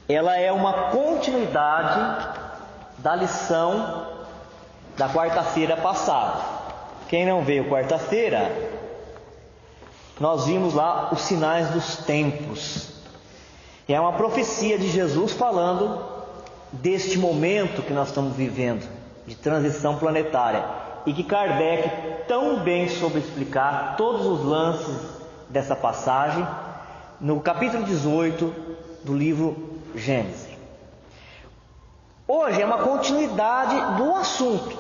ela é uma continuidade da lição da quarta-feira passada. Quem não veio quarta-feira, nós vimos lá os sinais dos tempos. É uma profecia de Jesus falando deste momento que nós estamos vivendo, de transição planetária, e que Kardec tão bem soube explicar todos os lances dessa passagem no capítulo 18 do livro Gênesis. Hoje é uma continuidade do assunto,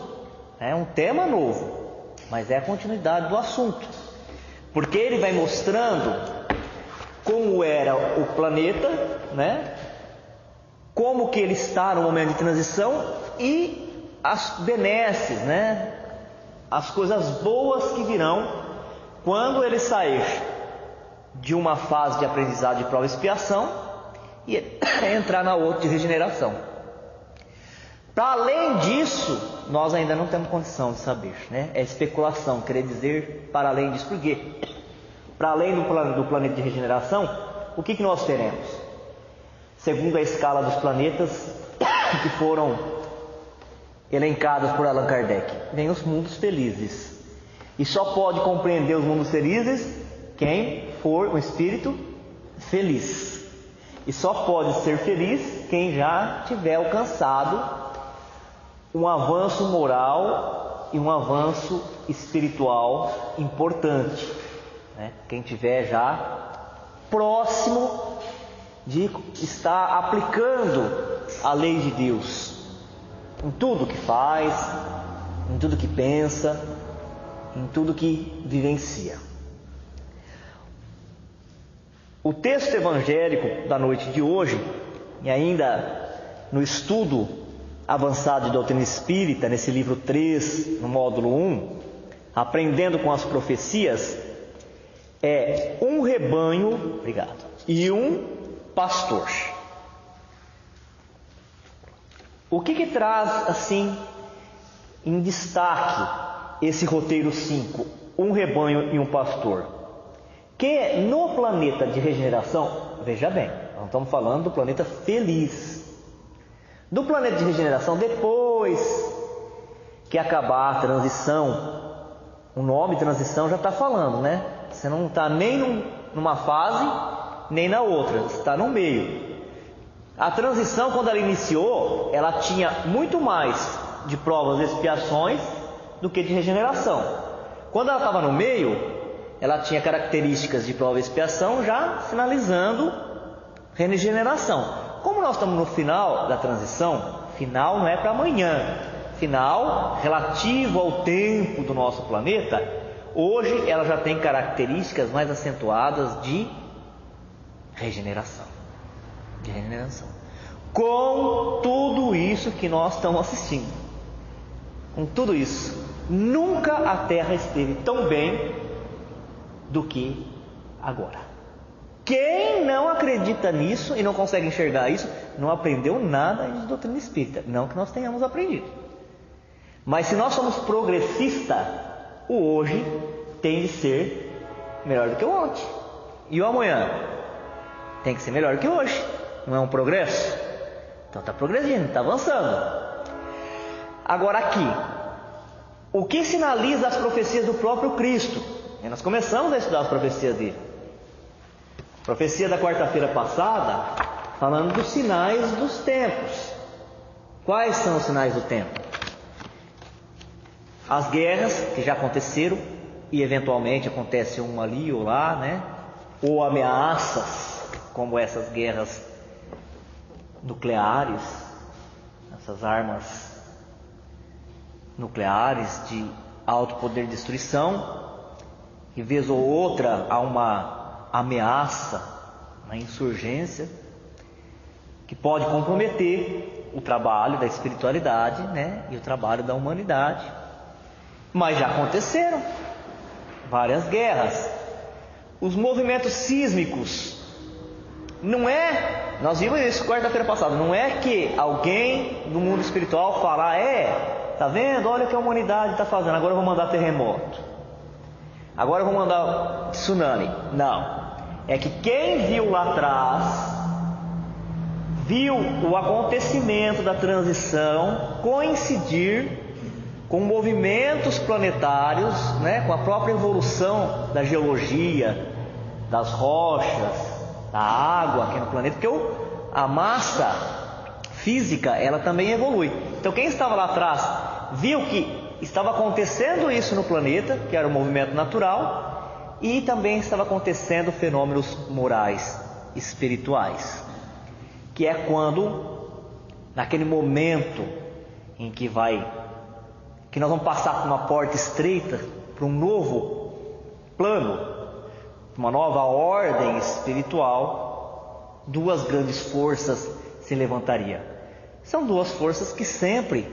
é um tema novo, mas é a continuidade do assunto, porque ele vai mostrando como era o planeta, né? Como que ele está no momento de transição e as benesses, né? As coisas boas que virão quando ele sair de uma fase de aprendizado de prova e expiação e entrar na outra de regeneração. Para além disso, nós ainda não temos condição de saber, né? É especulação, querer dizer para além disso. Por quê? Para além do planeta de regeneração, o que nós teremos? Segundo a escala dos planetas que foram elencados por Allan Kardec, vem os mundos felizes. E só pode compreender os mundos felizes quem for um espírito feliz. E só pode ser feliz quem já tiver alcançado um avanço moral e um avanço espiritual importante, né? Quem tiver já próximo de estar aplicando a lei de Deus em tudo que faz, em tudo que pensa, em tudo que vivencia. O texto evangélico da noite de hoje, e ainda no estudo avançado de doutrina espírita, nesse livro 3, no módulo 1, aprendendo com as profecias, é um rebanho, e um pastor. O que traz assim em destaque esse roteiro 5, um rebanho e um pastor? Que no planeta de regeneração, veja bem, nós estamos falando do planeta feliz. Do planeta de regeneração, depois que acabar a transição, o nome transição já está falando, né? Você não está nem numa fase, nem na outra, você está no meio. A transição, quando ela iniciou, ela tinha muito mais de provas e expiações do que de regeneração. Quando ela estava no meio, ela tinha características de prova e expiação, já sinalizando regeneração. Como nós estamos no final da transição, final não é para amanhã, final relativo ao tempo do nosso planeta, hoje ela já tem características mais acentuadas de regeneração. Com tudo isso que nós estamos assistindo, com tudo isso, nunca a Terra esteve tão bem do que agora. Quem não acredita nisso e não consegue enxergar isso, não aprendeu nada de doutrina espírita. Não que nós tenhamos aprendido. Mas se nós somos progressistas, o hoje tem de ser melhor do que o ontem. E o amanhã tem que ser melhor do que hoje. Não é um progresso? Então está progredindo, está avançando. Agora aqui, o que sinaliza as profecias do próprio Cristo? E nós começamos a estudar as profecias dele. Profecia da quarta-feira passada, falando dos sinais dos tempos. Quais são os sinais do tempo? As guerras que já aconteceram e eventualmente acontece uma ali ou lá, né? Ou ameaças, como essas guerras nucleares, essas armas nucleares de alto poder de destruição, e vez ou outra há uma ameaça, uma insurgência que pode comprometer o trabalho da espiritualidade, né, e o trabalho da humanidade. Mas já aconteceram várias guerras. Os movimentos sísmicos, não é, nós vimos isso quarta-feira passada, não é que alguém do mundo espiritual fala, tá vendo, olha o que a humanidade está fazendo, agora eu vou mandar terremoto, agora eu vou mandar tsunami. Não, é que quem viu lá atrás viu o acontecimento da transição coincidir com movimentos planetários, né, com a própria evolução da geologia, das rochas, da água aqui no planeta, porque a massa física, ela também evolui. Então quem estava lá atrás viu que estava acontecendo isso no planeta, que era um movimento natural, e também estava acontecendo fenômenos morais, espirituais, que é quando, naquele momento em que nós vamos passar por uma porta estreita, para um novo plano, uma nova ordem espiritual, duas grandes forças se levantariam. São duas forças que sempre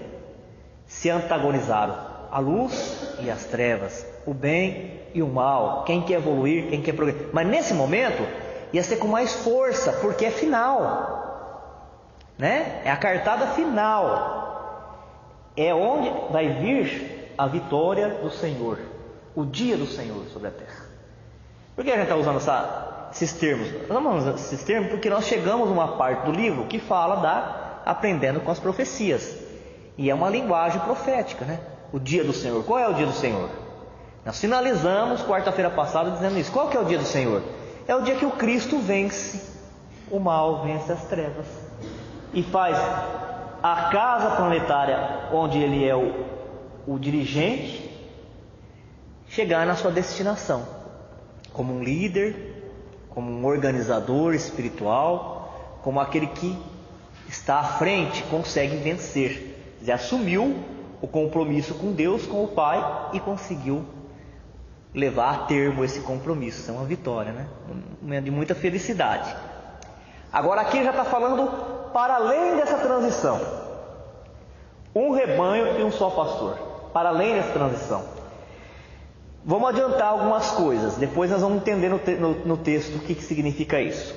se antagonizaram, a luz e as trevas, o bem e o mal, quem quer evoluir, quem quer progredir. Mas nesse momento ia ser com mais força, porque é final, né? É a cartada final, é onde vai vir a vitória do Senhor, o dia do Senhor sobre a terra. Por que a gente está usando esses termos? Nós estamos usando esses termos porque nós chegamos numa parte do livro que fala da aprendendo com as profecias, e é uma linguagem profética, né? O dia do Senhor. Qual é o dia do Senhor? Nós finalizamos quarta-feira passada dizendo isso. Qual que é o dia do Senhor? É o dia que o Cristo vence o mal, vence as trevas e faz a casa planetária, onde ele é o dirigente, chegar na sua destinação, como um líder, como um organizador espiritual, como aquele que está à frente, consegue vencer. Ele assumiu o compromisso com Deus, com o Pai, e conseguiu levar a termo esse compromisso. Isso é uma vitória, né? Um momento de muita felicidade. Agora aqui já está falando para além dessa transição. Um rebanho e um só pastor. Para além dessa transição. Vamos adiantar algumas coisas, depois nós vamos entender no texto o que significa isso.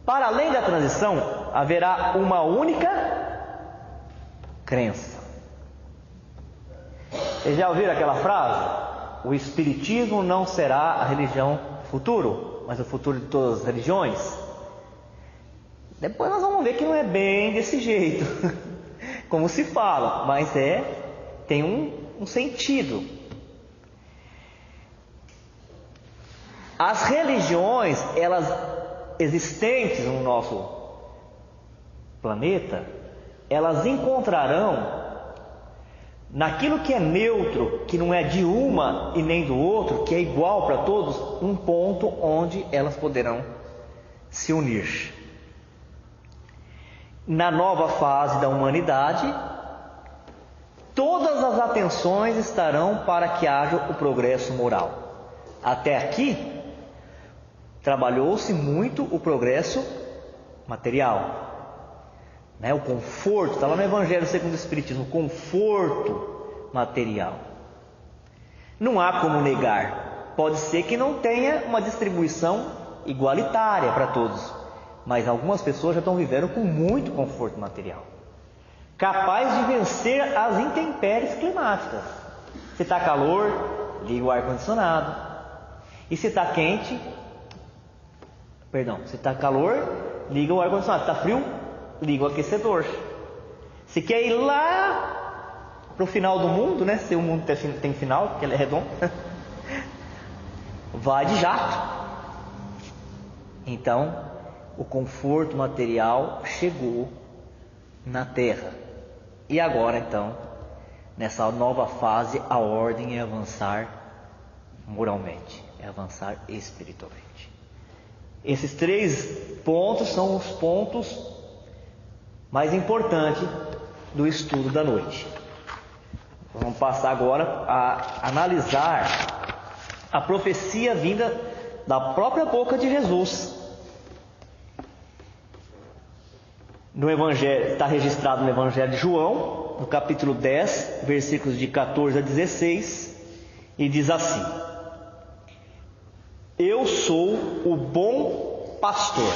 Para além da transição, haverá uma única crença. Vocês já ouviram aquela frase? O Espiritismo não será a religião futuro, mas o futuro de todas as religiões. Depois nós vamos ver que não é bem desse jeito, como se fala, mas tem um sentido. As religiões, elas existentes no nosso planeta, elas encontrarão naquilo que é neutro, que não é de uma e nem do outro, que é igual para todos, um ponto onde elas poderão se unir. Na nova fase da humanidade, todas as atenções estarão para que haja o progresso moral. Até aqui, trabalhou-se muito o progresso material, né? O conforto, está lá no Evangelho segundo o Espiritismo, o conforto material. Não há como negar, pode ser que não tenha uma distribuição igualitária para todos, mas algumas pessoas já estão vivendo com muito conforto material, capaz de vencer as intempéries climáticas. Se está calor, liga o ar-condicionado, e se está se está calor, liga o ar-condicionado. Se está frio, liga o aquecedor. Se quer ir lá para o final do mundo, né? Se o mundo tem final, porque ele é redondo, vai de jato. Então, o conforto material chegou na Terra. E agora, então, nessa nova fase, a ordem é avançar moralmente, é avançar espiritualmente. Esses 3 pontos são os pontos mais importantes do estudo da noite. Vamos passar agora a analisar a profecia vinda da própria boca de Jesus. No Evangelho, está registrado no Evangelho de João, no capítulo 10, versículos de 14 a 16, e diz assim: Eu sou o bom pastor,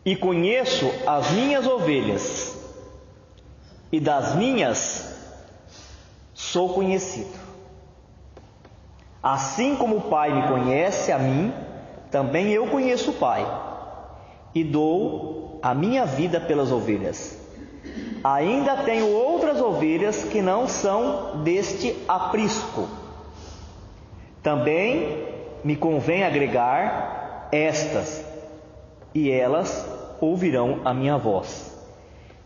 e conheço as minhas ovelhas, e das minhas sou conhecido. Assim como o Pai me conhece a mim, também eu conheço o Pai, e dou a minha vida pelas ovelhas. Ainda tenho outras ovelhas que não são deste aprisco. Também me convém agregar estas, e elas ouvirão a minha voz.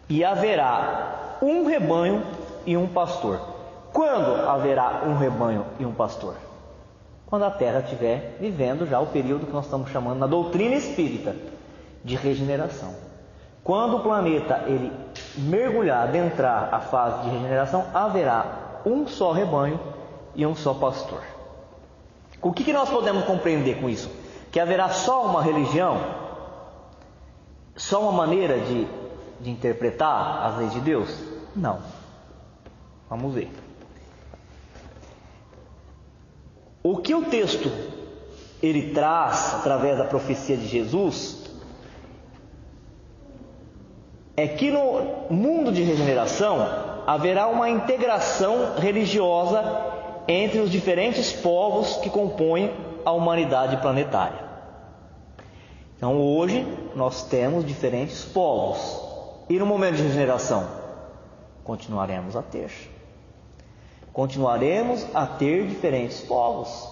E haverá um rebanho e um pastor. Quando haverá um rebanho e um pastor? Quando a terra estiver vivendo já o período que nós estamos chamando na doutrina espírita de regeneração. Quando o planeta ele mergulhar, adentrar a fase de regeneração, haverá um só rebanho e um só pastor. O que nós podemos compreender com isso? Que haverá só uma religião? Só uma maneira de interpretar as leis de Deus? Não. Vamos ver. O que o texto ele traz através da profecia de Jesus é que no mundo de regeneração haverá uma integração religiosa entre os diferentes povos que compõem a humanidade planetária. Então hoje nós temos diferentes povos. E no momento de regeneração continuaremos a ter. Continuaremos a ter diferentes povos.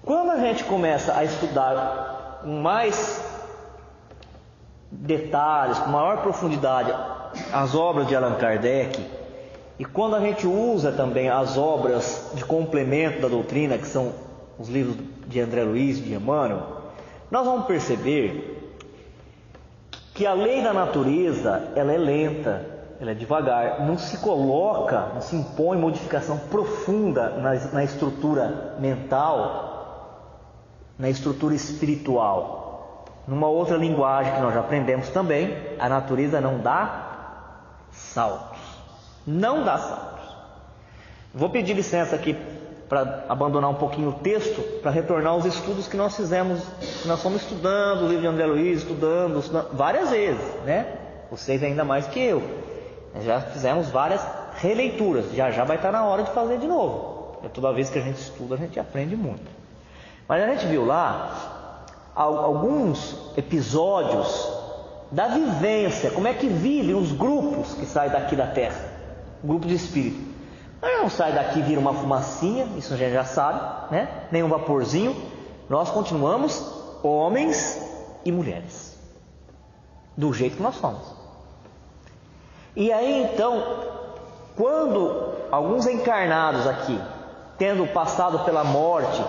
Quando a gente começa a estudar com mais detalhes, com maior profundidade, as obras de Allan Kardec, e quando a gente usa também as obras de complemento da doutrina, que são os livros de André Luiz, de Emmanuel, nós vamos perceber que a lei da natureza ela é lenta, ela é devagar, não se coloca, não se impõe modificação profunda na estrutura mental, na estrutura espiritual. Numa outra linguagem que nós já aprendemos também, a natureza não dá saltos. Não dá saltos. Vou pedir licença aqui para abandonar um pouquinho o texto, para retornar aos estudos que nós fizemos, que nós fomos estudando, o livro de André Luiz, estudando várias vezes, né? Vocês ainda mais que eu. Nós já fizemos várias releituras, já vai estar na hora de fazer de novo. Porque toda vez que a gente estuda, a gente aprende muito. Mas a gente viu lá alguns episódios da vivência, como é que vivem os grupos que saem daqui da Terra, grupo de espírito. Mas não sai daqui e vira uma fumacinha, isso a gente já sabe, né? Nem um vaporzinho. Nós continuamos homens e mulheres, do jeito que nós somos. E aí então, quando alguns encarnados aqui, tendo passado pela morte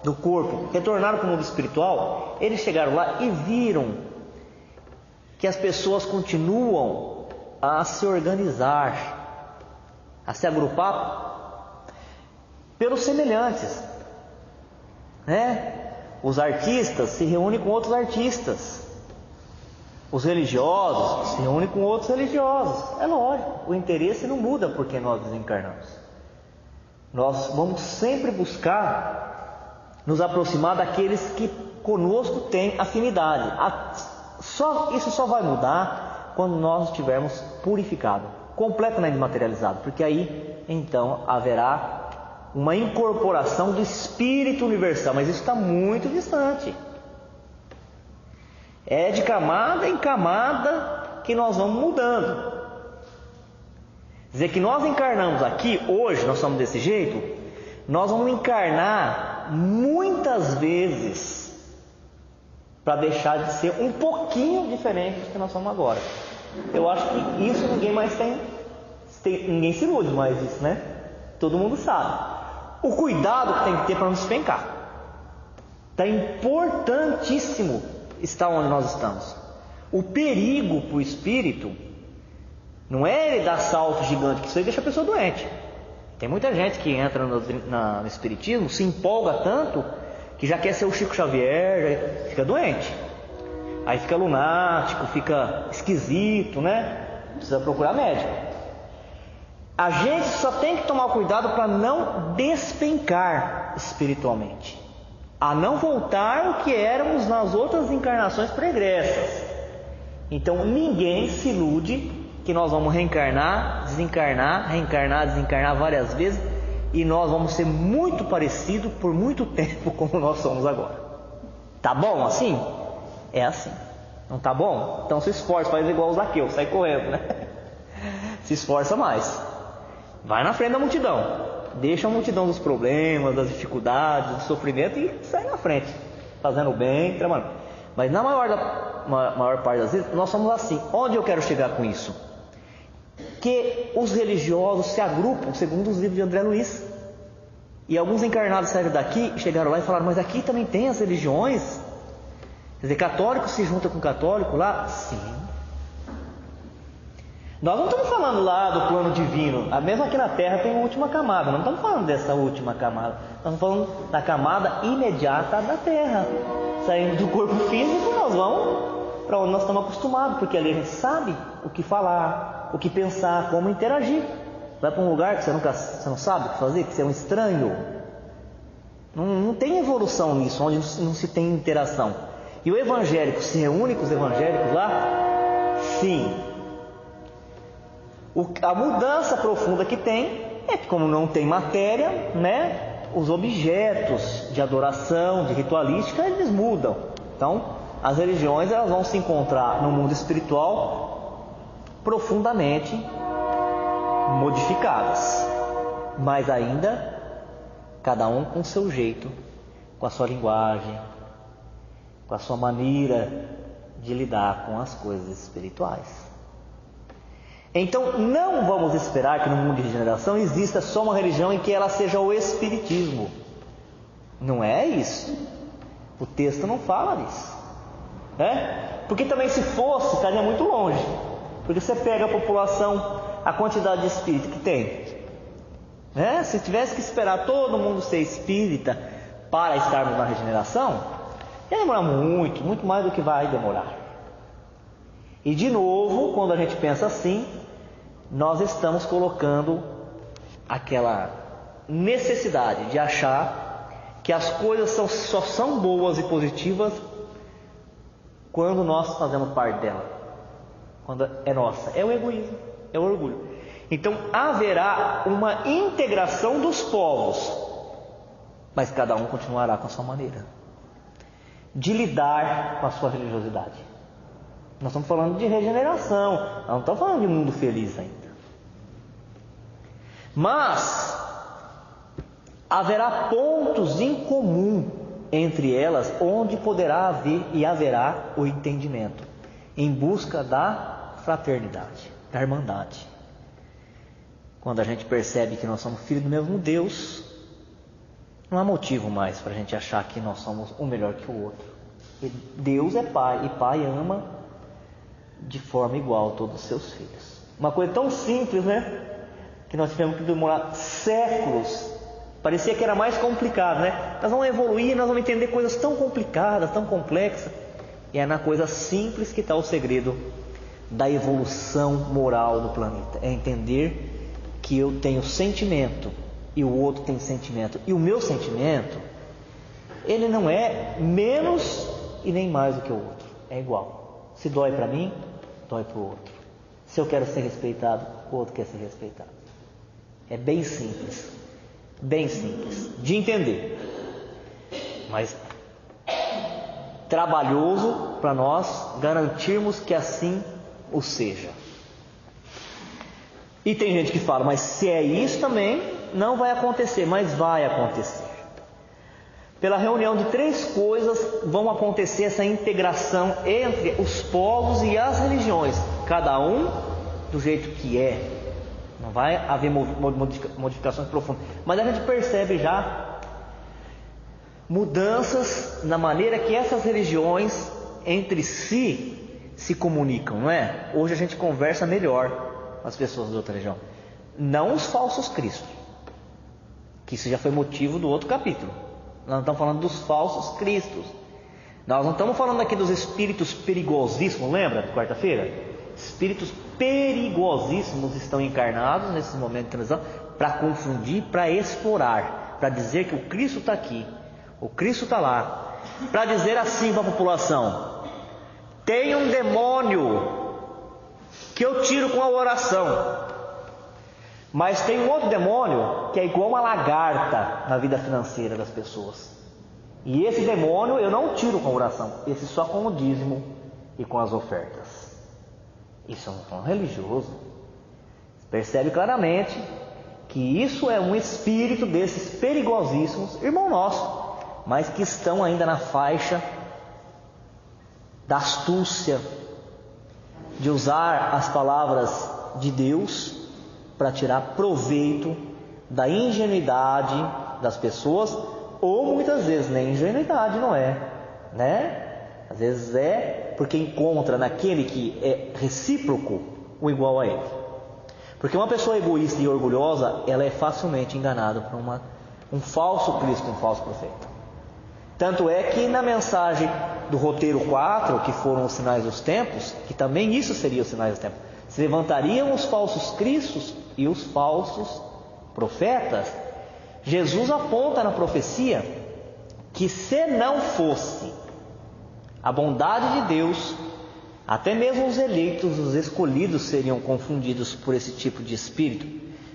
do corpo, retornaram para o mundo espiritual, eles chegaram lá e viram que as pessoas continuam a se organizar, a se agrupar pelos semelhantes, né? Os artistas se reúnem com outros artistas, os religiosos se reúnem com outros religiosos. É lógico, o interesse não muda porque nós desencarnamos. Nós vamos sempre buscar nos aproximar daqueles que conosco têm afinidade. Isso só vai mudar quando nós estivermos purificados, completamente materializados, porque aí então haverá uma incorporação do Espírito Universal, mas isso está muito distante. É de camada em camada que nós vamos mudando. Dizer que nós encarnamos aqui, hoje nós somos desse jeito, nós vamos encarnar muitas vezes para deixar de ser um pouquinho diferente do que nós somos agora. Eu acho que isso ninguém mais tem ninguém se ilude mais isso, né? Todo mundo sabe. O cuidado que tem que ter para não despencar. Está importantíssimo estar onde nós estamos. O perigo para o espírito não é ele dar salto gigante, que isso aí deixa a pessoa doente. Tem muita gente que entra no espiritismo, se empolga tanto que já quer ser o Chico Xavier, já fica doente. Aí fica lunático, fica esquisito, né? Precisa procurar médico. A gente só tem que tomar cuidado para não despencar espiritualmente, a não voltar o que éramos nas outras encarnações pregressas. Então ninguém se ilude que nós vamos reencarnar, desencarnar, reencarnar, desencarnar várias vezes e nós vamos ser muito parecidos por muito tempo como nós somos agora. Tá bom assim? É assim. Não tá bom? Então se esforça, faz igual o Zaqueu, sai correndo, né? Se esforça mais. Vai na frente da multidão. Deixa a multidão dos problemas, das dificuldades, do sofrimento e sai na frente. Fazendo bem, trabalhando. Mas na maior parte das vezes, nós somos assim. Onde eu quero chegar com isso? Que os religiosos se agrupam, segundo os livros de André Luiz. E alguns encarnados saíram daqui, chegaram lá e falaram, mas aqui também tem as religiões? Quer dizer, católico se junta com católico lá? Sim. Nós não estamos falando lá do plano divino. Mesmo aqui na Terra tem a última camada. Não estamos falando dessa última camada. Nós estamos falando da camada imediata da Terra. Saindo do corpo físico, nós vamos para onde nós estamos acostumados. Porque ali a gente sabe o que falar, o que pensar, como interagir. Vai para um lugar que você não sabe o que fazer, que você é um estranho. Não tem evolução nisso, onde não se tem interação. E o evangélico se reúne com os evangélicos lá? Sim. A mudança profunda que tem é que, como não tem matéria, né, os objetos de adoração, de ritualística, eles mudam. Então, as religiões elas vão se encontrar no mundo espiritual profundamente modificadas, mas ainda cada um com o seu jeito, com a sua linguagem, com a sua maneira de lidar com as coisas espirituais. Então não vamos esperar que no mundo de regeneração exista só uma religião em que ela seja o espiritismo. Não é isso. O texto não fala disso, né? Porque também se fosse, estaria muito longe. Porque você pega a população, a quantidade de espírito que tem, né? Se tivesse que esperar todo mundo ser espírita para estarmos na regeneração, ia demorar muito, muito mais do que vai demorar. E de novo, quando a gente pensa assim, nós estamos colocando aquela necessidade de achar que as coisas só são boas e positivas quando nós fazemos parte dela, quando é nossa. É o egoísmo, é o orgulho. Então haverá uma integração dos povos, mas cada um continuará com a sua maneira de lidar com a sua religiosidade. Nós estamos falando de regeneração, nós não estamos falando de mundo feliz ainda. Mas haverá pontos em comum entre elas, onde poderá haver e haverá o entendimento, em busca da fraternidade, da irmandade. Quando a gente percebe que nós somos filhos do mesmo Deus, não há motivo mais para a gente achar que nós somos um melhor que o outro. E Deus é Pai, e Pai ama de forma igual todos os seus filhos. Uma coisa tão simples, né? Que nós tivemos que demorar séculos. Parecia que era mais complicado, né? Nós vamos evoluir, nós vamos entender coisas tão complicadas, tão complexas. E é na coisa simples que está o segredo da evolução moral do planeta. É entender que eu tenho sentimento e o outro tem sentimento. E o meu sentimento, ele não é menos e nem mais do que o outro. É igual. Se dói para mim, dói para o outro. Se eu quero ser respeitado, o outro quer ser respeitado. É bem simples de entender, mas trabalhoso para nós garantirmos que assim o seja. E tem gente que fala, mas se é isso também não vai acontecer, mas vai acontecer. Pela reunião de 3 coisas vão acontecer essa integração entre os povos e as religiões, cada um do jeito que é. Não vai haver modificações profundas, mas a gente percebe já mudanças na maneira que essas religiões entre si se comunicam, não é? Hoje a gente conversa melhor com as pessoas da outra religião, não os falsos cristos, que isso já foi motivo do outro capítulo. Nós não estamos falando dos falsos cristos, nós não estamos falando aqui dos espíritos perigosíssimos, lembra de quarta-feira? Espíritos perigosíssimos estão encarnados nesse momento de transição para confundir, para explorar, para dizer que o Cristo está aqui, o Cristo está lá, para dizer assim para a população: tem um demônio que eu tiro com a oração, mas tem um outro demônio que é igual uma lagarta na vida financeira das pessoas. E esse demônio eu não tiro com oração, esse só com o dízimo e com as ofertas. Isso é um religioso. Percebe claramente que isso é um espírito desses perigosíssimos, irmão nosso, mas que estão ainda na faixa da astúcia, de usar as palavras de Deus para tirar proveito da ingenuidade das pessoas, ou muitas vezes nem ingenuidade não é, né? Às vezes é porque encontra naquele que é recíproco o igual a ele. Porque uma pessoa egoísta e orgulhosa, ela é facilmente enganada por um falso Cristo, um falso profeta. Tanto é que na mensagem do roteiro 4, que foram os sinais dos tempos, que também isso seria os sinais dos tempos, se levantariam os falsos cristos e os falsos profetas. Jesus aponta na profecia que se não fosse a bondade de Deus, até mesmo os eleitos, os escolhidos seriam confundidos por esse tipo de espírito,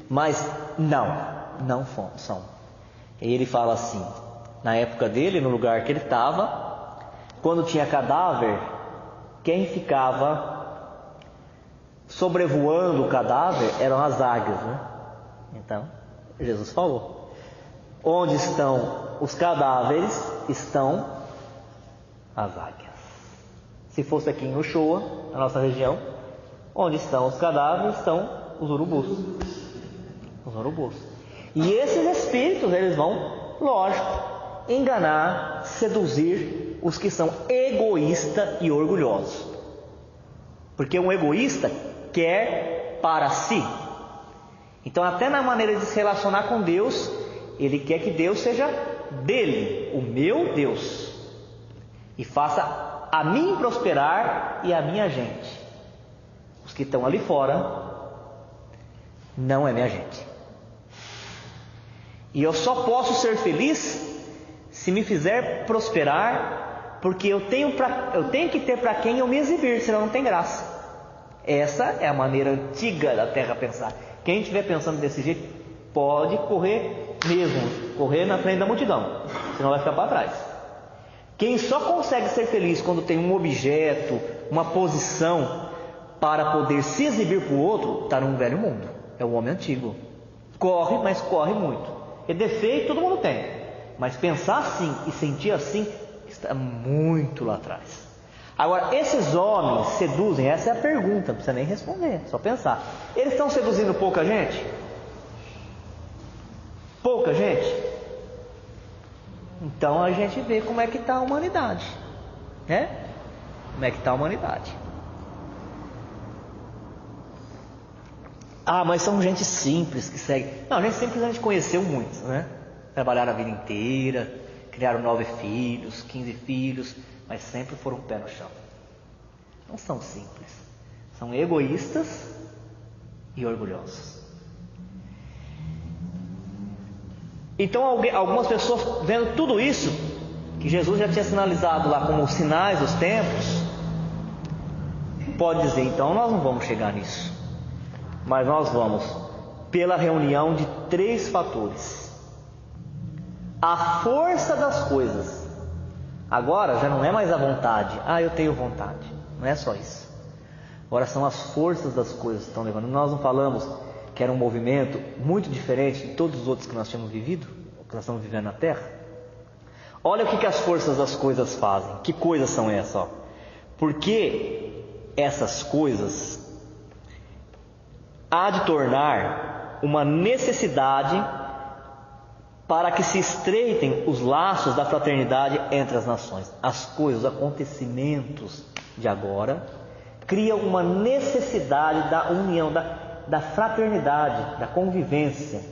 mas não são. E ele fala assim, na época dele, no lugar que ele estava, quando tinha cadáver, quem ficava sobrevoando o cadáver eram as águias, né? Então, Jesus falou, onde estão os cadáveres, estão as águias. Se fosse aqui em Uchoa, na nossa região, onde estão os cadáveres, estão os urubus. Os urubus. E esses espíritos, eles vão, lógico, enganar, seduzir os que são egoístas e orgulhosos. Porque um egoísta quer para si. Então, até na maneira de se relacionar com Deus, ele quer que Deus seja dele, o meu Deus, e faça a mim prosperar e a minha gente. Os que estão ali fora não é minha gente. E eu só posso ser feliz se me fizer prosperar, porque eu tenho que ter para quem eu me exibir, senão não tem graça. Essa é a maneira antiga da Terra pensar. Quem estiver pensando desse jeito pode correr mesmo, correr na frente da multidão, senão vai ficar para trás. Quem só consegue ser feliz quando tem um objeto, uma posição para poder se exibir para o outro, está num velho mundo. É o homem antigo. Corre, mas corre muito. E defeito todo mundo tem. Mas pensar assim e sentir assim está muito lá atrás. Agora, esses homens seduzem, essa é a pergunta, não precisa nem responder, só pensar. Eles estão seduzindo pouca gente? Pouca gente? Então a gente vê como é que está a humanidade, né? Como é que está a humanidade. Ah, mas são gente simples que segue. Não, gente simples a gente conheceu muitos, né? Trabalharam a vida inteira, criaram 9 filhos, 15 filhos, mas sempre foram pé no chão. Não são simples, são egoístas e orgulhosos. Então algumas pessoas, vendo tudo isso, que Jesus já tinha sinalizado lá como os sinais dos tempos, pode dizer, então nós não vamos chegar nisso, mas nós vamos pela reunião de 3 fatores. A força das coisas. Agora já não é mais a vontade. Eu tenho vontade. Não é só isso. Agora são as forças das coisas que estão levando. Nós não falamos que era um movimento muito diferente de todos os outros que nós tínhamos vivido, que nós estamos vivendo na Terra. Olha o que as forças das coisas fazem. Que coisas são essas? Ó? Porque essas coisas há de tornar uma necessidade para que se estreitem os laços da fraternidade entre as nações. As coisas, os acontecimentos de agora criam uma necessidade da união, da fraternidade, da convivência.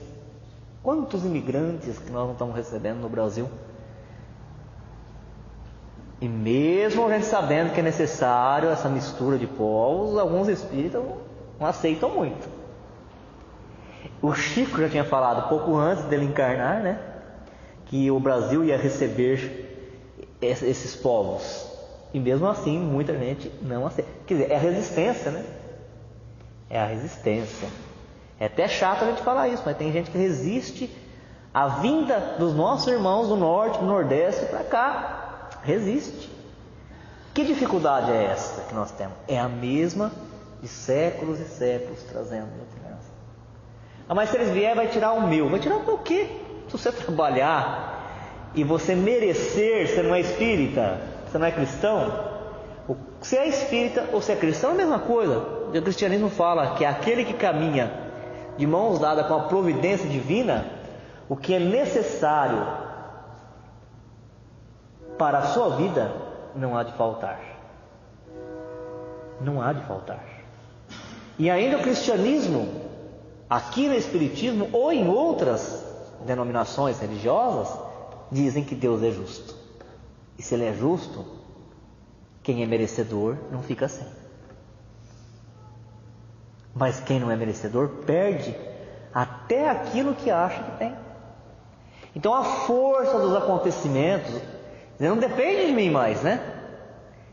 Quantos imigrantes que nós não estamos recebendo no Brasil? E mesmo a gente sabendo que é necessário essa mistura de povos, alguns espíritos não aceitam muito. O Chico já tinha falado pouco antes dele encarnar, né, que o Brasil ia receber esses povos. E mesmo assim, muita gente não aceita. Quer dizer, é a resistência, né? É a resistência. É até chato a gente falar isso, mas tem gente que resiste A vinda dos nossos irmãos do norte, do nordeste para cá resiste. Que dificuldade é essa que nós temos? É a mesma de séculos e séculos trazendo diferença. Mas se eles vierem, vai tirar o meu. Vai tirar o meu quê? Se você trabalhar e você merecer, você não é espírita, você não é cristão. Se é espírita ou se é cristão é a mesma coisa. O cristianismo fala que aquele que caminha de mãos dadas com a providência divina, o que é necessário para a sua vida não há de faltar. Não há de faltar. E ainda o cristianismo, aqui no espiritismo ou em outras denominações religiosas, dizem que Deus é justo. E se Ele é justo, quem é merecedor não fica sem. Mas quem não é merecedor perde até aquilo que acha que tem. Então a força dos acontecimentos não depende de mim mais, né?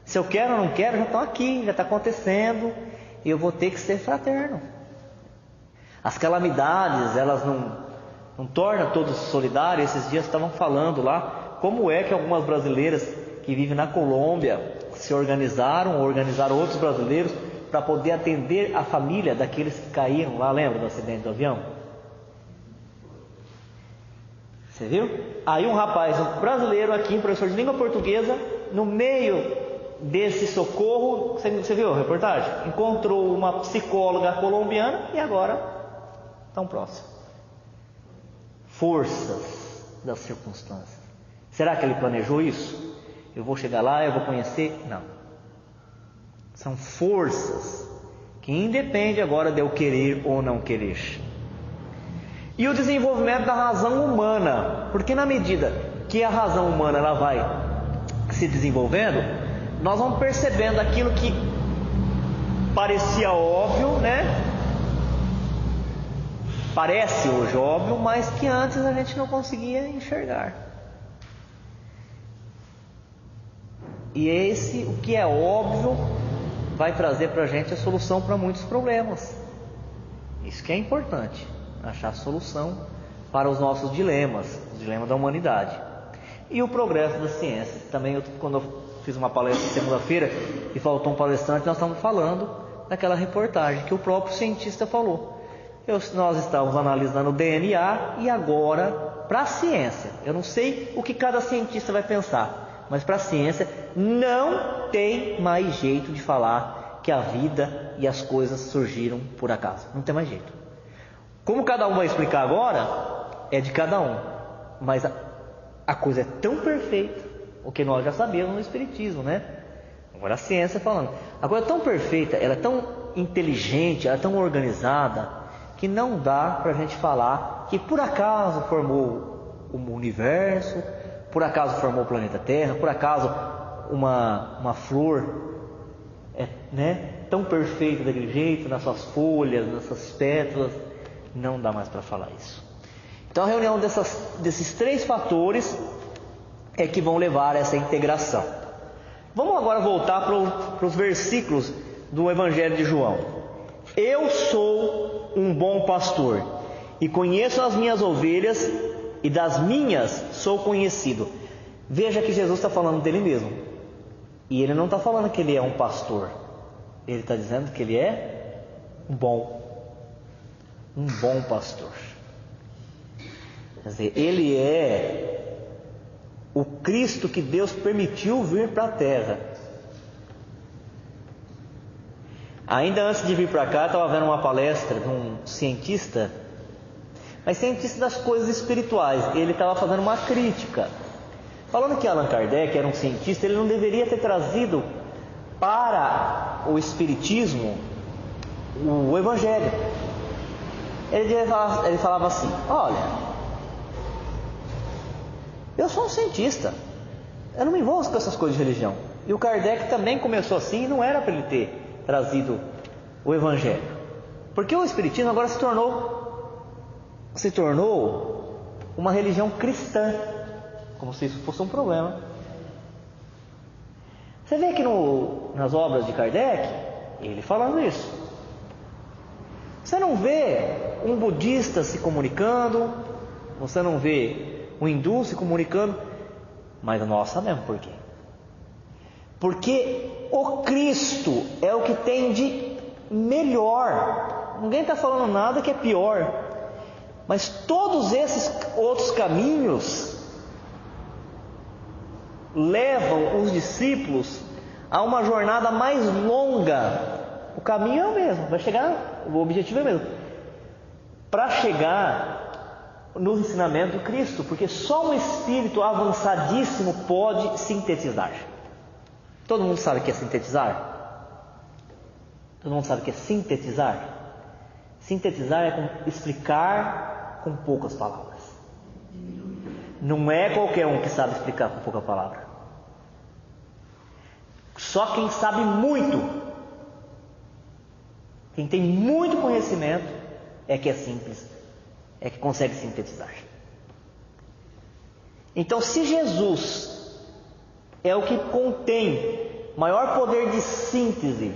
Se eu quero ou não quero, já estão aqui, já está acontecendo, e eu vou ter que ser fraterno. As calamidades, elas não tornam todos solidários. Esses dias estavam falando lá como é que algumas brasileiras que vivem na Colômbia se organizaram outros brasileiros para poder atender a família daqueles que caíram lá, lembra do acidente do avião? Você viu? Aí um rapaz, um brasileiro aqui, um professor de língua portuguesa, no meio desse socorro, você viu a reportagem? Encontrou uma psicóloga colombiana e agora estão próximos. Forças das circunstâncias. Será que ele planejou isso? Eu vou chegar lá, eu vou conhecer? Não. São forças que independem agora de eu querer ou não querer. E o desenvolvimento da razão humana, porque na medida que a razão humana ela vai se desenvolvendo, nós vamos percebendo aquilo que parecia óbvio, né? Parece hoje óbvio, mas que antes a gente não conseguia enxergar. E o que é óbvio vai trazer para a gente a solução para muitos problemas. Isso que é importante, achar solução para os nossos dilemas, os dilemas da humanidade. E o progresso da ciência. Também, quando eu fiz uma palestra segunda-feira e faltou um palestrante, nós estávamos falando daquela reportagem que o próprio cientista falou. Nós estávamos analisando o DNA e agora, para a ciência, eu não sei o que cada cientista vai pensar, mas para a ciência não tem mais jeito de falar que a vida e as coisas surgiram por acaso. Não tem mais jeito. Como cada um vai explicar agora, é de cada um. Mas a coisa é tão perfeita, o que nós já sabemos no Espiritismo, né? Agora a ciência falando. A coisa é tão perfeita, ela é tão inteligente, ela é tão organizada, que não dá para a gente falar que por acaso formou o universo, por acaso formou o planeta Terra, por acaso uma flor tão perfeita daquele jeito, nas suas folhas, nas suas pétalas. Não dá mais para falar isso. Então a reunião desses três fatores é que vão levar a essa integração. Vamos agora voltar para os versículos do Evangelho de João. Eu sou um bom pastor e conheço as minhas ovelhas e das minhas sou conhecido. Veja que Jesus está falando dele mesmo. E ele não está falando que ele é um pastor. Ele está dizendo que ele é um bom pastor. Quer dizer, ele é o Cristo que Deus permitiu vir para a terra. Ainda antes de vir para cá, estava vendo uma palestra de um cientista, mas cientista das coisas espirituais. Ele estava fazendo uma crítica, falando que Allan Kardec era um cientista, ele não deveria ter trazido para o espiritismo o Evangelho. Ele falava assim: olha, eu sou um cientista, eu não me envolvo com essas coisas de religião. E o Kardec também começou assim, e não era para ele ter trazido o Evangelho, porque o Espiritismo agora se tornou uma religião cristã, como se isso fosse um problema. Você vê aqui nas obras de Kardec, ele falando isso. Você não vê um budista se comunicando, Você não vê o hindu se comunicando, mas nós sabemos por quê. Porque o Cristo é o que tem de melhor. Ninguém está falando nada que é pior. Mas todos esses outros caminhos levam os discípulos a uma jornada mais longa. O caminho é o mesmo, vai chegar, o objetivo é o mesmo. Para chegar no ensinamento de Cristo, porque só um espírito avançadíssimo pode sintetizar. Todo mundo sabe o que é sintetizar? Todo mundo sabe o que é sintetizar? Sintetizar é explicar com poucas palavras. Não é qualquer um que sabe explicar com pouca palavra. Só quem sabe muito, quem tem muito conhecimento, é que é simples, é que consegue sintetizar. Então, se Jesus é o que contém maior poder de síntese,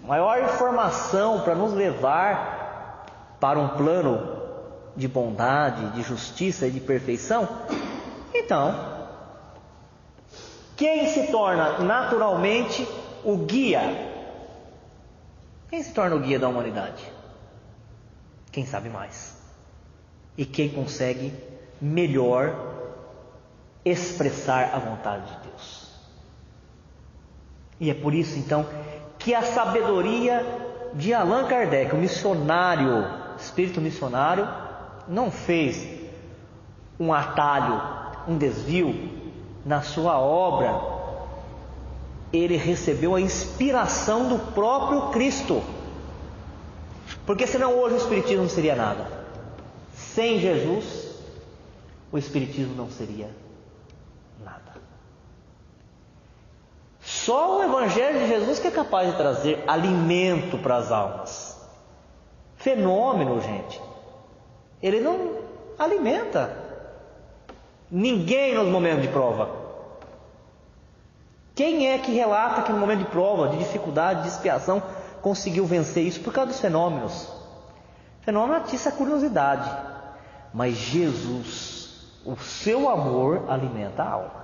maior informação para nos levar para um plano de bondade, de justiça e de perfeição, então, quem se torna naturalmente o guia? Quem se torna o guia da humanidade? Quem sabe mais. E quem consegue melhor expressar a vontade de Deus. E é por isso então que a sabedoria de Allan Kardec, o missionário, espírito missionário, não fez um atalho, um desvio na sua obra. Ele recebeu a inspiração do próprio Cristo. Porque senão hoje o Espiritismo não seria nada. Sem Jesus, o Espiritismo não seria nada. Só o Evangelho de Jesus que é capaz de trazer alimento para as almas. Fenômeno, gente. Ele não alimenta ninguém nos momentos de prova. Quem é que relata que no momento de prova, de dificuldade, de expiação, conseguiu vencer isso? Por causa dos fenômenos. Fenômeno atiça a curiosidade. Mas Jesus, o seu amor alimenta a alma.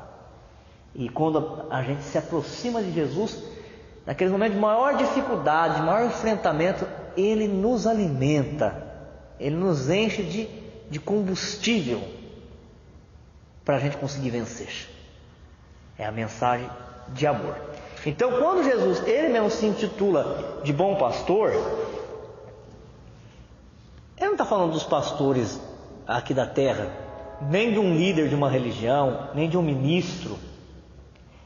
E quando a gente se aproxima de Jesus, naquele momento de maior dificuldade, maior enfrentamento, Ele nos alimenta, Ele nos enche de combustível para a gente conseguir vencer. É a mensagem de amor. Então, quando Jesus, Ele mesmo se intitula de bom pastor, Ele não está falando dos pastores aqui da terra, nem de um líder de uma religião, nem de um ministro,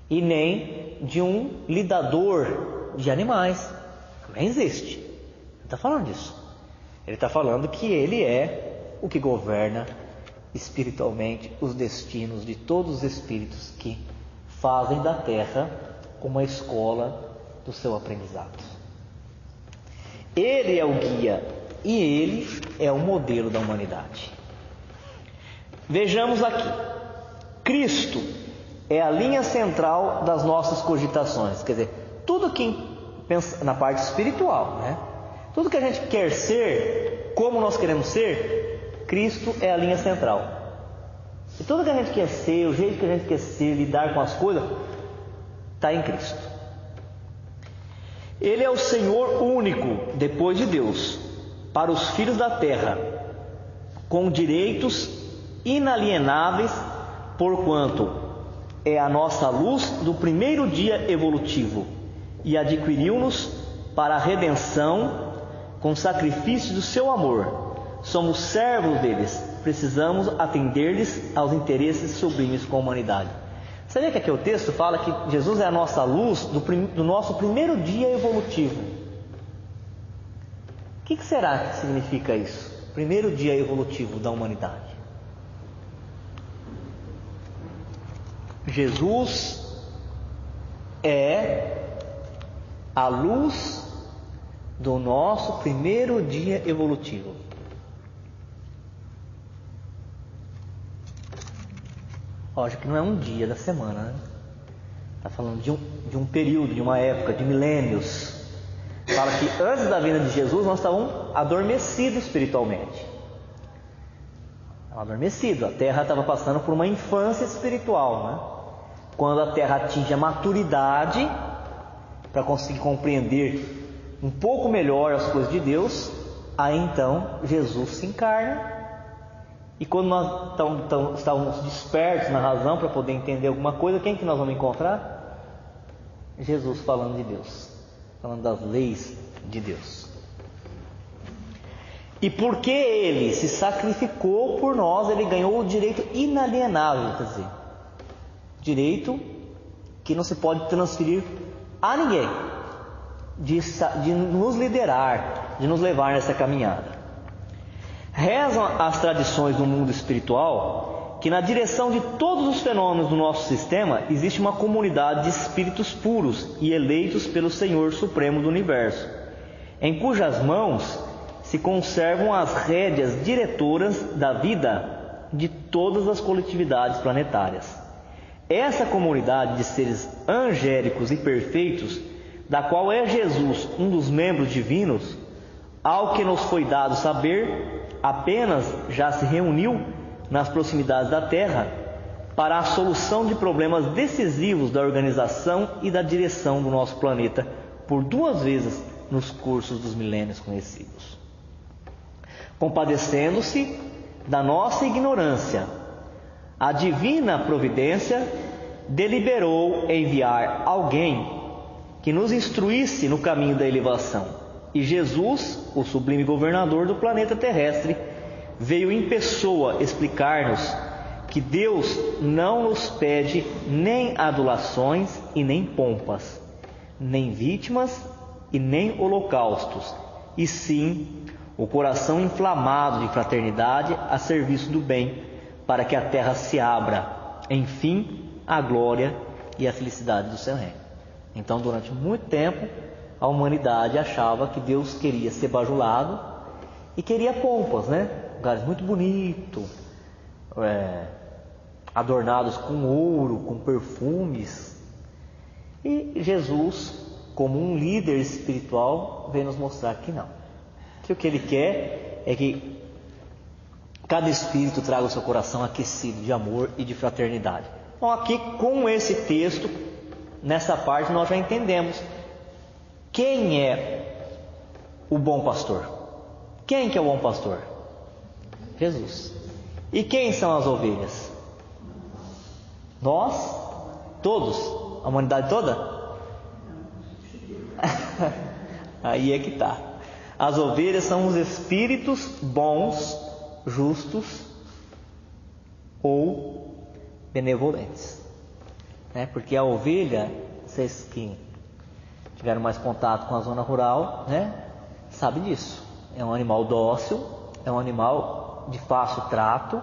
e nem de um lidador de animais. Também existe. Ele está falando disso. Ele está falando que Ele é o que governa espiritualmente os destinos de todos os espíritos que fazem da terra uma escola do seu aprendizado. Ele é o guia e Ele é o modelo da humanidade. Vejamos aqui. Cristo é a linha central das nossas cogitações. Quer dizer, tudo que pensa na parte espiritual, né? Tudo que a gente quer ser, como nós queremos ser, Cristo é a linha central. E tudo que a gente quer ser, o jeito que a gente quer ser, lidar com as coisas, está em Cristo. Ele é o Senhor único, depois de Deus, para os filhos da terra, com direitos inalienáveis, porquanto é a nossa luz do primeiro dia evolutivo e adquiriu-nos para a redenção com sacrifício do seu amor. Somos servos deles, precisamos atender-lhes aos interesses sublimes com a humanidade. Sabia que aqui o texto fala que Jesus é a nossa luz do nosso primeiro dia evolutivo? O que será que significa isso? Primeiro dia evolutivo da humanidade. Jesus é a luz do nosso primeiro dia evolutivo. Lógico que não é um dia da semana, né? Está falando de um período, de uma época, de milênios. Fala que antes da vinda de Jesus nós estávamos adormecidos espiritualmente. Estava adormecido. A terra estava passando por uma infância espiritual, né? Quando a terra atinge a maturidade, para conseguir compreender um pouco melhor as coisas de Deus, aí então Jesus se encarna. E quando nós estávamos despertos na razão para poder entender alguma coisa, quem que nós vamos encontrar? Jesus falando de Deus, falando das leis de Deus. E porque Ele se sacrificou por nós, Ele ganhou o direito inalienável, quer dizer, direito que não se pode transferir a ninguém, de nos liderar, de nos levar nessa caminhada. Rezam as tradições do mundo espiritual que na direção de todos os fenômenos do nosso sistema existe uma comunidade de espíritos puros e eleitos pelo Senhor Supremo do Universo, em cujas mãos se conservam as rédeas diretoras da vida de todas as coletividades planetárias. Essa comunidade de seres angélicos e perfeitos, da qual é Jesus um dos membros divinos, ao que nos foi dado saber, apenas já se reuniu nas proximidades da Terra para a solução de problemas decisivos da organização e da direção do nosso planeta por 2 vezes nos cursos dos milênios conhecidos. Compadecendo-se da nossa ignorância, a divina providência deliberou enviar alguém que nos instruísse no caminho da elevação. E Jesus, o sublime governador do planeta terrestre, veio em pessoa explicar-nos que Deus não nos pede nem adulações e nem pompas, nem vítimas e nem holocaustos, e sim o coração inflamado de fraternidade a serviço do bem, para que a terra se abra, enfim, à glória e à felicidade do seu reino. Então, durante muito tempo, a humanidade achava que Deus queria ser bajulado e queria pompas, né? Lugares muito bonitos, adornados com ouro, com perfumes. E Jesus, como um líder espiritual, veio nos mostrar que não. Que o que Ele quer é que cada espírito traga o seu coração aquecido de amor e de fraternidade. Então, aqui com esse texto, nessa parte nós já entendemos quem é o bom pastor. Quem que é o bom pastor? Jesus. E quem são as ovelhas? Nós? Todos? A humanidade toda? Aí é que está. As ovelhas são os espíritos bons, justos ou benevolentes, né? Porque a ovelha, vocês que tiveram mais contato com a zona rural, né, sabe disso. É um animal dócil, é um animal de fácil trato,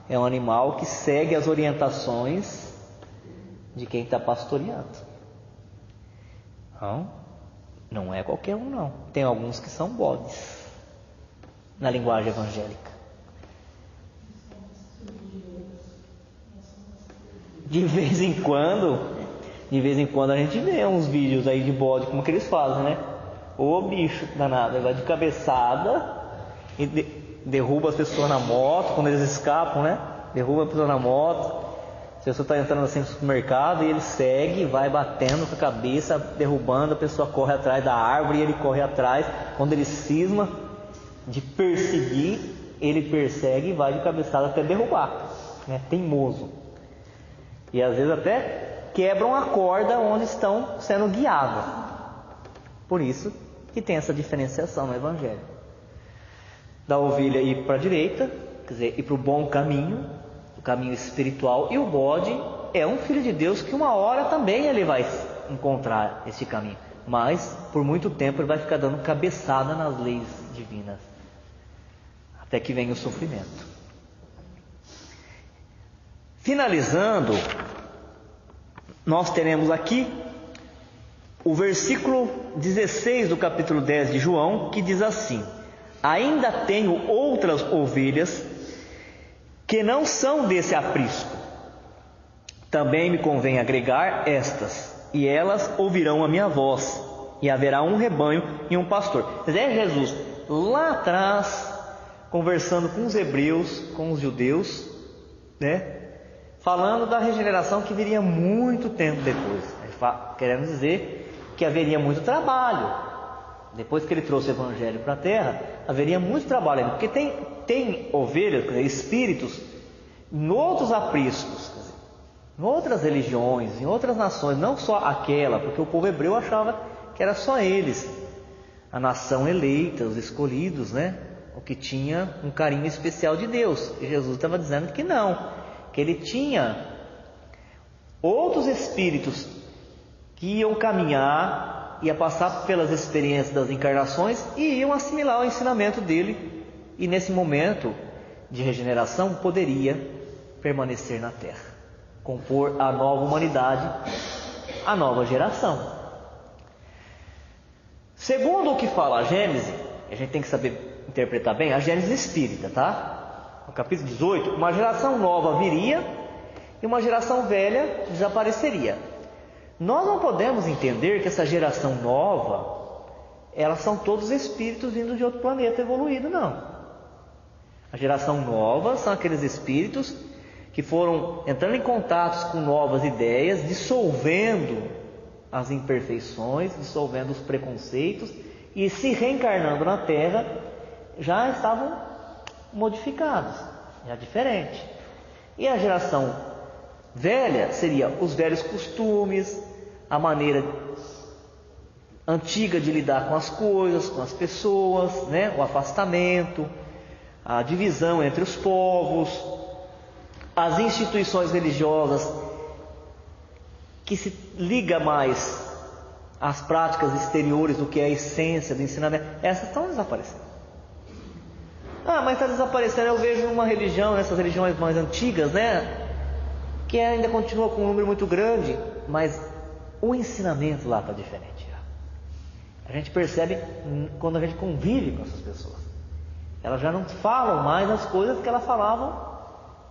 é um animal que segue as orientações de quem está pastoreando. Não é qualquer um, não. Tem alguns que são bodes na linguagem evangélica. De vez em quando a gente vê uns vídeos aí de bode, como que eles fazem, né? Ô bicho danado, ele vai de cabeçada e derruba as pessoas na moto, quando eles escapam, né? Derruba a pessoa na moto. Se você está entrando assim no supermercado e ele segue, vai batendo com a cabeça, derrubando, a pessoa corre atrás da árvore e ele corre atrás. Quando ele cisma de perseguir, ele persegue e vai de cabeçada até derrubar, né? Teimoso. E às vezes até quebram a corda onde estão sendo guiados. Por isso que tem essa diferenciação no Evangelho. Da ovelha ir para a direita, quer dizer, ir para o bom caminho, o caminho espiritual, e o bode é um filho de Deus que uma hora também ele vai encontrar esse caminho. Mas por muito tempo ele vai ficar dando cabeçada nas leis divinas, até que venha o sofrimento. Finalizando, nós teremos aqui o versículo 16 do capítulo 10 de João, que diz assim: ainda tenho outras ovelhas que não são desse aprisco. Também me convém agregar estas, e elas ouvirão a minha voz, e haverá um rebanho e um pastor. É Jesus lá atrás, conversando com os hebreus, com os judeus, né? Falando da regeneração que viria muito tempo depois. Querendo dizer que haveria muito trabalho. Depois que ele trouxe o Evangelho para a terra, haveria muito trabalho ainda. Porque tem ovelhas, quer dizer, espíritos, em outros apriscos, quer dizer, em outras religiões, em outras nações, não só aquela, porque o povo hebreu achava que era só eles, a nação eleita, os escolhidos, né? O que tinha um carinho especial de Deus. E Jesus estava dizendo que não, que ele tinha outros espíritos que iam caminhar, ia passar pelas experiências das encarnações e iam assimilar o ensinamento dele, e nesse momento de regeneração poderia permanecer na terra, compor a nova humanidade, a nova geração. Segundo o que fala a Gênese, a gente tem que saber interpretar bem a Gênese espírita, tá? No capítulo 18, uma geração nova viria e uma geração velha desapareceria. Nós não podemos entender que essa geração nova, elas são todos espíritos vindos de outro planeta evoluído, não. A geração nova são aqueles espíritos que foram entrando em contatos com novas ideias, dissolvendo as imperfeições, dissolvendo os preconceitos e se reencarnando na Terra, já estavam modificados, já diferente. E a geração velha seria os velhos costumes, a maneira antiga de lidar com as coisas, com as pessoas, né? O afastamento, a divisão entre os povos, as instituições religiosas que se liga mais às práticas exteriores do que à essência do ensinamento, essas estão desaparecendo. Mas está desaparecendo. Eu vejo uma religião, essas religiões mais antigas, né, que ainda continua com um número muito grande, mas o ensinamento lá está diferente. A gente percebe quando a gente convive com essas pessoas. Elas já não falam mais as coisas que elas falavam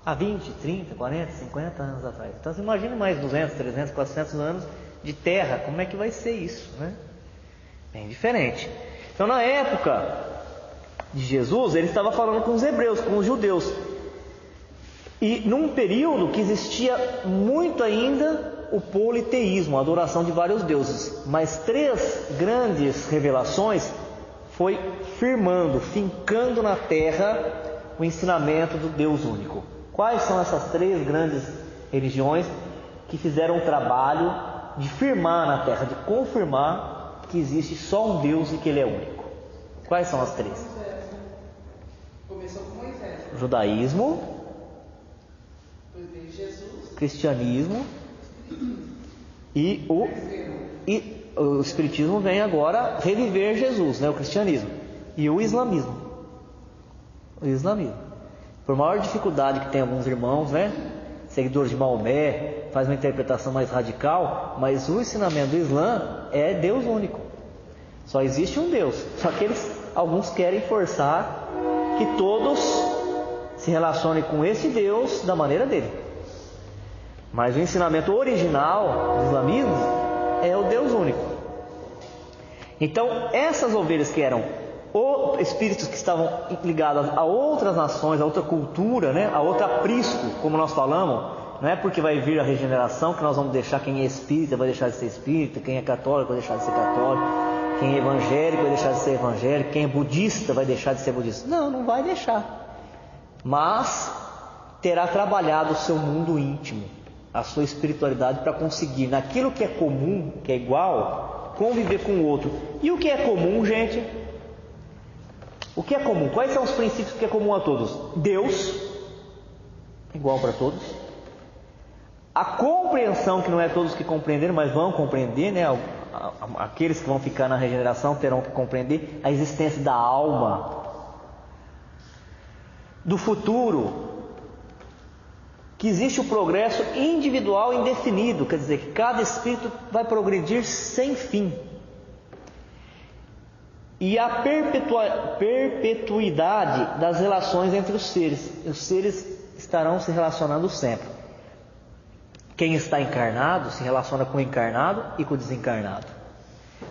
há 20, 30, 40, 50 anos atrás. Então você imagina mais 200, 300, 400 anos de terra, como é que vai ser isso, né? Bem diferente. Então na época de Jesus, ele estava falando com os hebreus, com os judeus, e num período que existia muito ainda o politeísmo, a adoração de vários deuses. Mas 3 grandes revelações foi firmando, fincando na terra o ensinamento do Deus único. Quais são essas 3 grandes religiões que fizeram o trabalho de firmar na terra, de confirmar que existe só um Deus e que Ele é único? Quais são as 3? Começou com Moisés. Judaísmo, Jesus, cristianismo e o espiritismo vem agora reviver Jesus, né, o cristianismo, e o islamismo. O islamismo, por maior dificuldade que tem alguns irmãos, né, seguidores de Maomé, faz uma interpretação mais radical, mas o ensinamento do Islã é Deus único. Só existe um Deus. Só que alguns querem forçar que todos se relacionem com esse Deus da maneira dele. Mas o ensinamento original do islamismo é o Deus único. Então essas ovelhas que eram espíritos que estavam ligados a outras nações, a outra cultura, né, a outro aprisco, como nós falamos, não é porque vai vir a regeneração que nós vamos deixar quem é espírita vai deixar de ser espírita, quem é católico vai deixar de ser católico, quem é evangélico vai deixar de ser evangélico, quem é budista vai deixar de ser budista. Não, não vai deixar. Mas terá trabalhado o seu mundo íntimo, a sua espiritualidade, para conseguir, naquilo que é comum, que é igual, conviver com o outro. E o que é comum, gente? O que é comum? Quais são os princípios que é comum a todos? Deus, igual para todos. A compreensão, que não é todos que compreenderam, mas vão compreender, né? Aqueles que vão ficar na regeneração terão que compreender a existência da alma, do futuro, que existe o progresso individual indefinido, quer dizer, que cada espírito vai progredir sem fim. E a perpetuidade das relações entre os seres. Os seres estarão se relacionando sempre. Quem está encarnado se relaciona com o encarnado e com o desencarnado.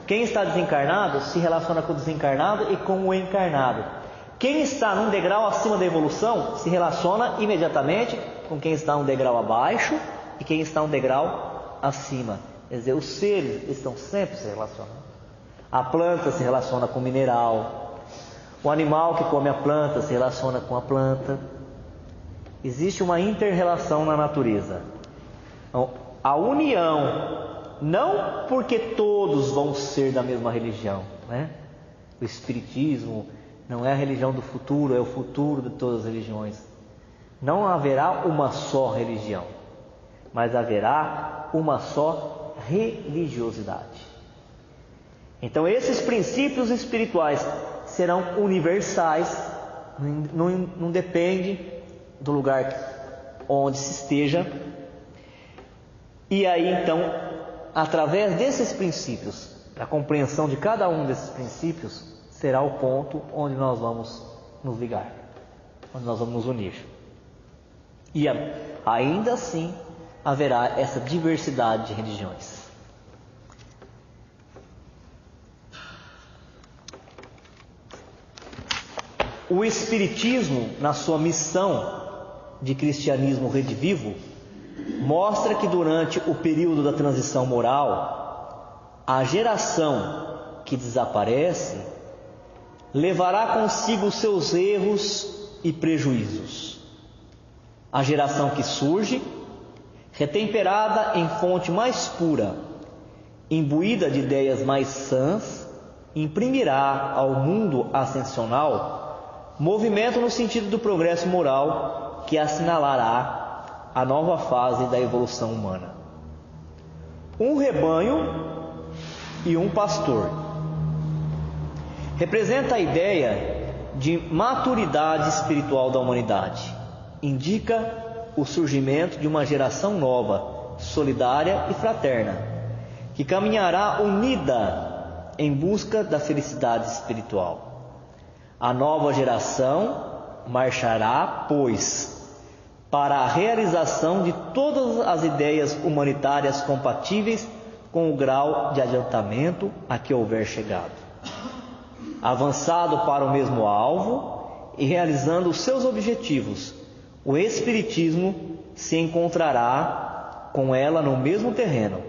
Quem está desencarnado se relaciona com o desencarnado e com o encarnado. Quem está num degrau acima da evolução se relaciona imediatamente com quem está num degrau abaixo e quem está num degrau acima. Quer dizer, os seres estão sempre se relacionando. A planta se relaciona com o mineral, o animal que come a planta se relaciona com a planta. Existe uma inter-relação na natureza. Então, a união, não porque todos vão ser da mesma religião, né? O Espiritismo não é a religião do futuro, é o futuro de todas as religiões. Não haverá uma só religião, mas haverá uma só religiosidade. Então esses princípios espirituais serão universais, não depende do lugar onde se esteja. E aí então, através desses princípios, a compreensão de cada um desses princípios será o ponto onde nós vamos nos ligar, onde nós vamos nos unir. E ainda assim haverá essa diversidade de religiões. O Espiritismo, na sua missão de cristianismo redivivo, mostra que durante o período da transição moral, a geração que desaparece levará consigo seus erros e prejuízos. A geração que surge, retemperada em fonte mais pura, imbuída de ideias mais sãs, imprimirá ao mundo ascensional movimento no sentido do progresso moral que assinalará a nova fase da evolução humana. Um rebanho e um pastor representa a ideia de maturidade espiritual da humanidade. Indica o surgimento de uma geração nova, solidária e fraterna, que caminhará unida em busca da felicidade espiritual. A nova geração marchará, pois, para a realização de todas as ideias humanitárias compatíveis com o grau de adiantamento a que houver chegado. Avançado para o mesmo alvo e realizando os seus objetivos, o Espiritismo se encontrará com ela no mesmo terreno.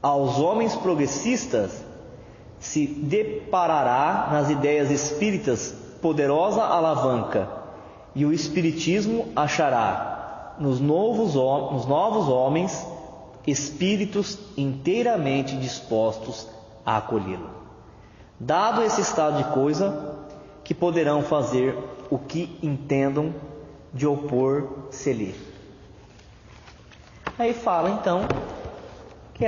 Aos homens progressistas se deparará nas ideias espíritas poderosa alavanca, e o Espiritismo achará nos novos homens espíritos inteiramente dispostos a acolhê-lo. Dado esse estado de coisa, que poderão fazer o que entendam de opor-se-lhe. Aí fala então que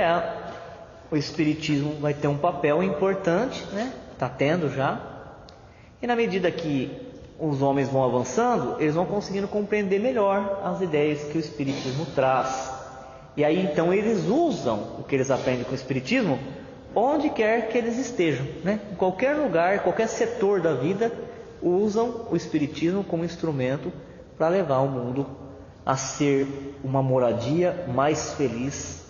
o Espiritismo vai ter um papel importante, né? Está tendo já. E na medida que os homens vão avançando, eles vão conseguindo compreender melhor as ideias que o Espiritismo traz. E aí então eles usam o que eles aprendem com o Espiritismo onde quer que eles estejam, né? Em qualquer lugar, qualquer setor da vida, usam o Espiritismo como instrumento para levar o mundo a ser uma moradia mais feliz